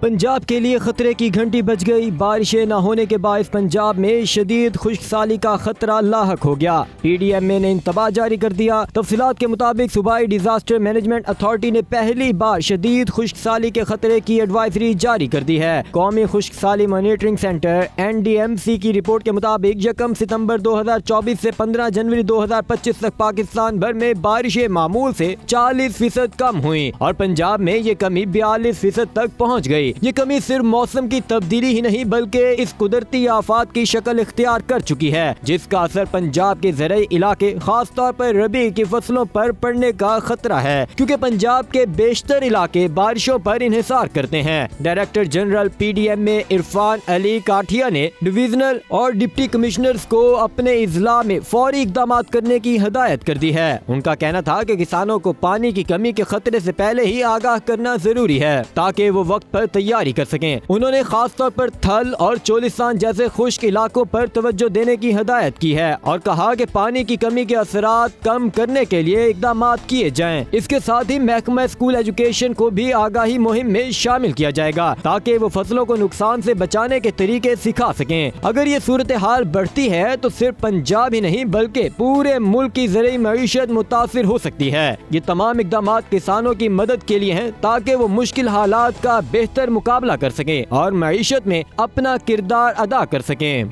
पंजाब के लिए खतरे की घंटी बज गई। बारिशें न होने के बायस पंजाब में शदीद खुश्क साली का खतरा लाहक हो गया। PDMA ने इंतबाह जारी कर दिया। तफसीलात के मुताबिक सूबाई डिजास्टर मैनेजमेंट अथॉरिटी ने पहली बार शदीद खुश्क साली के खतरे की एडवाइजरी जारी कर दी है। कौमी खुश्क साली मॉनिटरिंग सेंटर NDMC की रिपोर्ट के मुताबिक 1 सितंबर 2024 से 15 जनवरी 2025 तक पाकिस्तान भर में बारिशें मामूल से 40% कम हुई और पंजाब में ये कमी 42% तक पहुँच गई। ये कमी सिर्फ मौसम की तब्दीली ही नहीं बल्कि इस कुदरती आफात की शक्ल इख्तियार कर चुकी है, जिसका असर पंजाब के ज़राई इलाके खास तौर पर रबी की फसलों पर पड़ने का खतरा है, क्योंकि पंजाब के बेशतर इलाके बारिशों पर इन्हिसार करते हैं। Director general PDMA Irfan Ali Kathia ने डिविजनल और डिप्टी कमिश्नर्स को अपने इजला में फौरी इकदाम करने की हिदायत कर दी है। उनका कहना था कि किसानों को पानी की कमी के खतरे से पहले ही आगाह करना जरूरी है ताकि वो वक्त पर तैयारी कर सकें। उन्होंने खास तौर पर थल और चोलिस्तान जैसे खुश्क इलाकों पर तवज्जो देने की हिदायत की है और कहा कि पानी की कमी के असरात कम करने के लिए इकदाम किए जाएं। इसके साथ ही महकमा स्कूल एजुकेशन को भी आगाही मुहिम में शामिल किया जाएगा ताकि वो फसलों को नुकसान से बचाने के तरीके सिखा सकें। अगर ये सूरत हाल बढ़ती है तो सिर्फ पंजाब ही नहीं बल्कि पूरे मुल्क की ज़राई मईशत मुतासिर हो सकती है। ये तमाम इकदाम किसानों की मदद के लिए हैं ताकि वो मुश्किल हालात का बेहतर मुकाबला कर सकें और मईशत में अपना किरदार अदा कर सकें।